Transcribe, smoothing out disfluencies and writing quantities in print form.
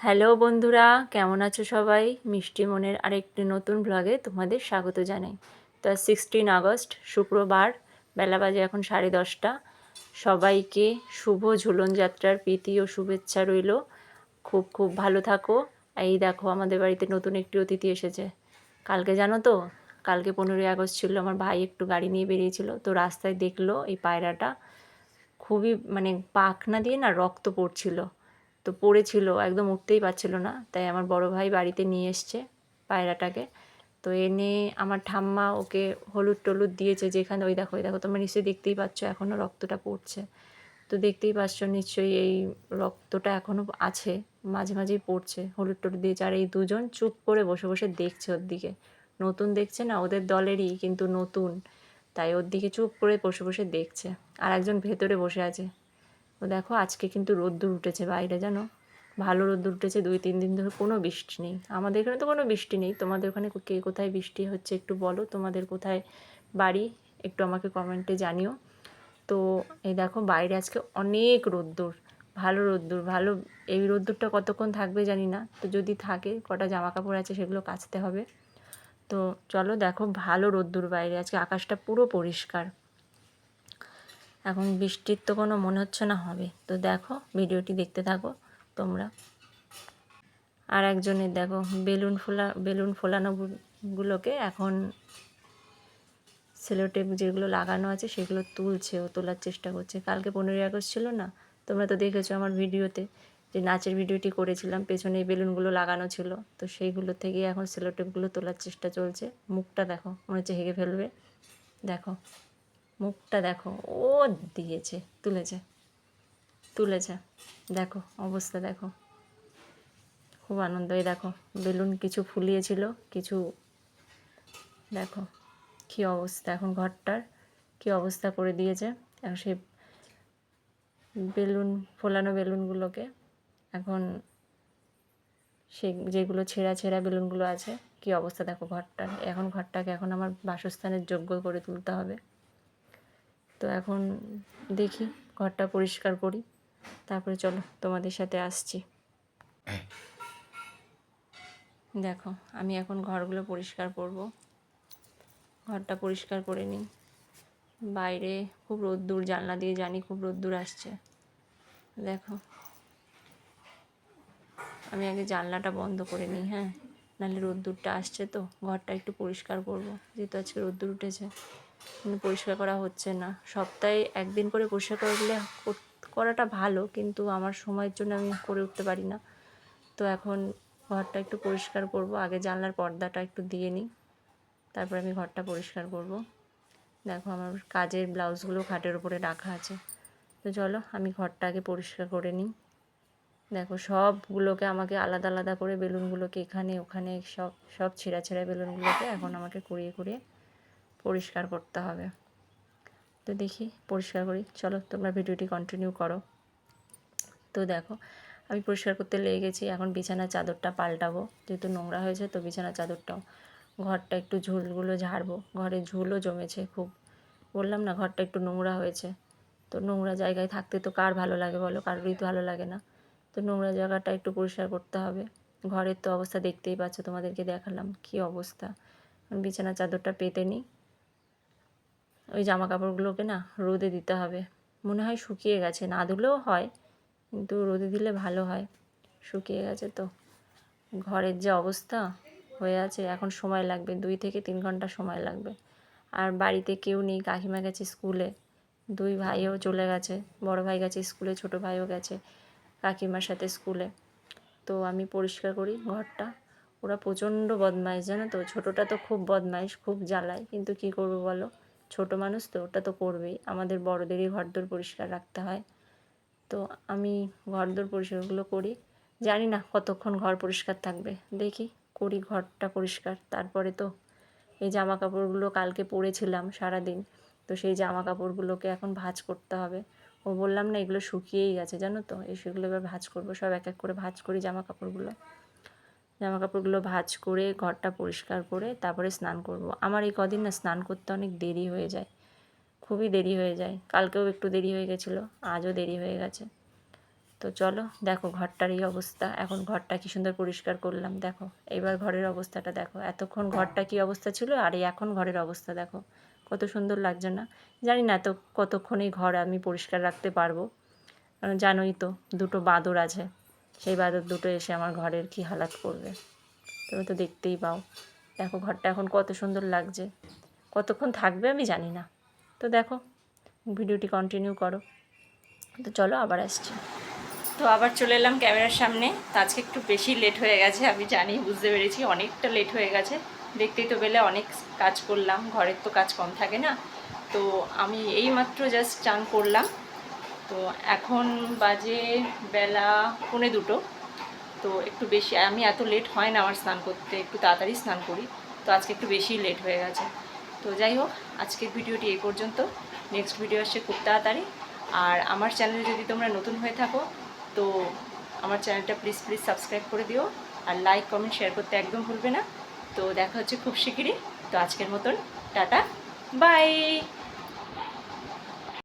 Hello বন্ধুরা, কেমন আছো সবাই? মিষ্টি মনের আরেকটি নতুন ব্লগে তোমাদের স্বাগত জানাই। তো 16 আগস্ট শুক্রবার, বেলা বাজে এখন 10:30। সবাইকে শুভ ঝুলন যাত্রার প্রীতি ও শুভেচ্ছা রইল। খুব খুব ভালো থাকো। এই দেখো, আমাদের বাড়িতে নতুন একটি অতিথি এসেছে। কালকে জানো তো, কালকে 15 আগস্ট ছিল। আমার ভাই একটু গাড়ি নিয়ে বেরিয়েছিল, তো রাস্তায় দেখলো এই পায়রাটা খুবই পাখনা দিয়ে না রক্ত পড়ছিল। তো পড়েছিল, একদম উঠতেই পারছিল না। তাই আমার বড় ভাই বাড়িতে নিয়ে এসছে পায়রাটাকে। তো এনে আমার ঠাম্মা ওকে হলুদ টলুদ দিয়েছে, যেখানে ওই দেখো তোমরা নিশ্চয়ই দেখতেই পাচ্ছ এখনও রক্তটা পড়ছে। তো দেখতেই পাচ্ছ নিশ্চয়ই এই রক্তটা এখনও আছে, মাঝে মাঝেই পড়ছে। হলুদ টলুদ দিয়েছে, আর এই দুজন চুপ করে বসে বসে দেখছে ওর দিকে। নতুন দেখছে না, ওদের দলেরই কিন্তু নতুন, তাই ওর দিকে চুপ করে বসে বসে দেখছে। আর একজন ভেতরে বসে আছে। তো দেখো, আজকে কিন্তু রোদ্দুর উঠেছে বাইরে, জানো, ভালো রোদ্দুর উঠেছে। 2-3 দিন ধরে কোনো বৃষ্টি নেই। আমাদের এখানে তো কোনো বৃষ্টি নেই। তোমাদের ওখানে কে কোথায় বৃষ্টি হচ্ছে একটু বলো, তোমাদের কোথায় বাড়ি একটু আমাকে কমেন্টে জানিও। তো এই দেখো, বাইরে আজকে অনেক রোদ্দুর, ভালো রোদ্দুর, ভালো। এই রোদ্দুরটা কতক্ষণ থাকবে জানি না। তো যদি থাকে, কটা জামা কাপড় আছে সেগুলো কাচতে হবে। তো চলো, দেখো ভালো রোদ্দুর বাইরে আজকে, আকাশটা পুরো পরিষ্কার। এখন বৃষ্টির তো কোনো মনে হচ্ছে না হবে। তো দেখো, ভিডিওটি দেখতে থাকো তোমরা। আর একজনের দেখো বেলুন ফোলানোগুলোকে এখন সেলোটেপ যেগুলো লাগানো আছে সেগুলো তুলছে, ও তোলার চেষ্টা করছে। কালকে 15 আগস্ট ছিল না, তোমরা তো দেখেছো আমার ভিডিওতে, যে নাচের ভিডিওটি করেছিলাম, পেছনে এই বেলুনগুলো লাগানো ছিল। তো সেইগুলো থেকে এখন সেলোটেপগুলো তোলার চেষ্টা চলছে। মুখটা দেখো, মনে হচ্ছে হেগে ফেলবে। দেখো মুখটা দেখো, ও দিয়েছে, তুলেছে। দেখো অবস্থা, দেখো খুব আনন্দ। এই দেখো, বেলুন কিছু ফুলিয়েছিল, কিছু, দেখো কী অবস্থা। এখন ঘরটার কী অবস্থা করে দিয়েছে। এখন সেই ফোলানো বেলুনগুলোকে এখন যেগুলো ছেঁড়া ছেঁড়া বেলুনগুলো আছে, কী অবস্থা দেখো ঘরটার। এখন ঘরটাকে এখন আমার বাসস্থানের যোগ্য করে তুলতে হবে। তো এখন দেখি ঘরটা পরিষ্কার করি, তারপরে চলো তোমাদের সাথে আসছি। দেখো, আমি এখন ঘরগুলো পরিষ্কার করব। ঘরটা পরিষ্কার করে নিই। বাইরে খুব রোদ্দুর, জানলা দিয়ে জানি খুব রোদ্দুর আসছে। দেখো, আমি আগে জানলাটা বন্ধ করে নিই, হ্যাঁ, নাহলে রোদ্দুরটা আসছে। তো ঘরটা একটু পরিষ্কার করব, যেহেতু আজকে রোদ্দুর উঠেছে। কিন্তু পরিষ্কার করা হচ্ছে না। সপ্তাহে একদিন করে পরিষ্কার করলে করাটা ভালো, কিন্তু আমার সময়ের জন্য আমি করে উঠতে পারি না। তো এখন ঘরটা একটু পরিষ্কার করব। আগে জানলার পর্দাটা একটু দিয়ে নিই, তারপর আমি ঘরটা পরিষ্কার করব। দেখো, আমার কাজের ব্লাউজগুলো খাটের উপরে রাখা আছে। তো চলো, আমি ঘরটা আগে পরিষ্কার করে নিই। দেখো, সবগুলোকে আমাকে আলাদা আলাদা করে, বেলুনগুলোকে এখানে ওখানে সব সব ছেঁড়া ছেঁড়া বেলুনগুলোকে এখন আমাকে কুড়িয়ে কুড়িয়ে পরিষ্কার করতে হবে। তো দেখি পরিষ্কার করি, চলো তোমরা ভিডিওটি কন্টিনিউ করো। তো দেখো, আমি পরিষ্কার করতে লেগে গেছি। এখন বিছানার চাদরটা পাল্টাবো, যেহেতু নোংরা হয়েছে। তো বিছানার চাদরটাও, ঘরটা একটু ঝুলগুলো ঝাড়বো। ঘরে ঝুলও জমেছে খুব, বললাম না ঘরটা একটু নোংরা হয়েছে। তো নোংরা জায়গায় থাকতে তো কার ভালো লাগে বলো, কারোরই তো ভালো লাগে না। তো নোংরা জায়গাটা একটু পরিষ্কার করতে হবে। ঘরের তো অবস্থা দেখতেই পাচ্ছ, তোমাদেরকে দেখালাম কী অবস্থা। বিছানার চাদরটা পেতে নিই। ওই জামা কাপড়গুলোকে না রোদে দিতে হবে। মনে হয় শুকিয়ে গেছে, না ধুলেও হয়, কিন্তু রোদে দিলে ভালো হয়। শুকিয়ে গেছে তো। ঘরের যে অবস্থা হয়ে আছে, এখন সময় লাগবে, 2 থেকে 3 ঘন্টা সময় লাগবে। আর বাড়িতে কেউ নেই, কাকিমা গেছে স্কুলে, 2 ভাইও চলে গেছে। বড় ভাই গেছে স্কুলে, ছোট ভাইও গেছে কাকিমার সাথে স্কুলে। তো আমি পরিষ্কার করি ঘরটা। ওরা প্রচণ্ড বদমাইশ, জানো তো। ছোটোটা তো খুব বদমাইশ, খুব জ্বালায়, কিন্তু কী করবো বলো, ছোটো মানুষ তো, ওটা তো করবেই। আমাদের বড়দেরই ঘরদোর পরিষ্কার রাখতে হয়। তো আমি ঘরদোর পরিষ্কারগুলো করি। জানি না কতক্ষণ ঘর পরিষ্কার থাকবে, দেখি করি ঘরটা পরিষ্কার। তারপরে তো এই জামা কাপড়গুলো কালকে পরেছিলাম সারাদিন, তো সেই জামা কাপড়গুলোকে এখন ভাঁজ করতে হবে। ও বললাম না, এগুলো শুকিয়েই গেছে, জানো তো। সেগুলো এবার ভাঁজ করবো, সব এক এক করে ভাঁজ করি জামা কাপড়গুলো ভাঁজ করে ঘরটা পরিষ্কার করে তারপরে স্নান করব। আমার এই কদিন না স্নান করতে অনেক দেরি হয়ে যায়, খুবই দেরি হয়ে যায়। কালকেও একটু দেরি হয়ে গেছিলো, আজও দেরি হয়ে গেছে। তো চলো দেখো ঘরটার এই অবস্থা। এখন ঘরটা কী সুন্দর পরিষ্কার করলাম, দেখো এবার ঘরের অবস্থাটা দেখো। এতক্ষণ ঘরটা কী অবস্থা ছিল আর এই এখন ঘরের অবস্থা দেখো, কত সুন্দর লাগছে না? জানি না তো কতক্ষণ এই ঘর আমি পরিষ্কার রাখতে পারবো, কারণ জানোই তো দুটো বাঁদর আছে, সেই বাঁদর দুটো এসে আমার ঘরের কী হালাত করবে তুমি তো দেখতেই পাও। দেখো ঘরটা এখন কত সুন্দর লাগছে, কতক্ষণ থাকবে আমি জানি না। তো দেখো ভিডিওটি কন্টিনিউ করো। তো চলো আবার আসছি। তো আবার চলে এলাম ক্যামেরার সামনে। তো আজকে একটু বেশি লেট হয়ে গেছে, আমি জানি, বুঝতে পেরেছি অনেকটা লেট হয়ে গেছে। দেখতেই তো পেলে অনেক কাজ করলাম, ঘরের তো কাজ কম থাকে না। তো আমি এইমাত্র জাস্ট চান করলাম। তো এখন বাজে বেলা 1:45। তো একটু বেশি, আমি এত লেট হয় না আমার স্নান করতে, একটু তাড়াতাড়ি স্নান করি। তো আজকে একটু বেশি লেট হয়ে গেছে। তো যাই হোক, আজকের ভিডিওটি এই পর্যন্ত। নেক্সট ভিডিও আসছে খুব তাড়াতাড়ি। আর আমার চ্যানেলে যদি তোমরা নতুন হয়ে থাকো তো আমার চ্যানেলটা প্লিজ সাবস্ক্রাইব করে দিও, আর লাইক কমেন্ট শেয়ার করতে একদম ভুলবে না। তো দেখা হচ্ছে খুব শিগগিরই। তো আজকের মতন টাটা, বাই।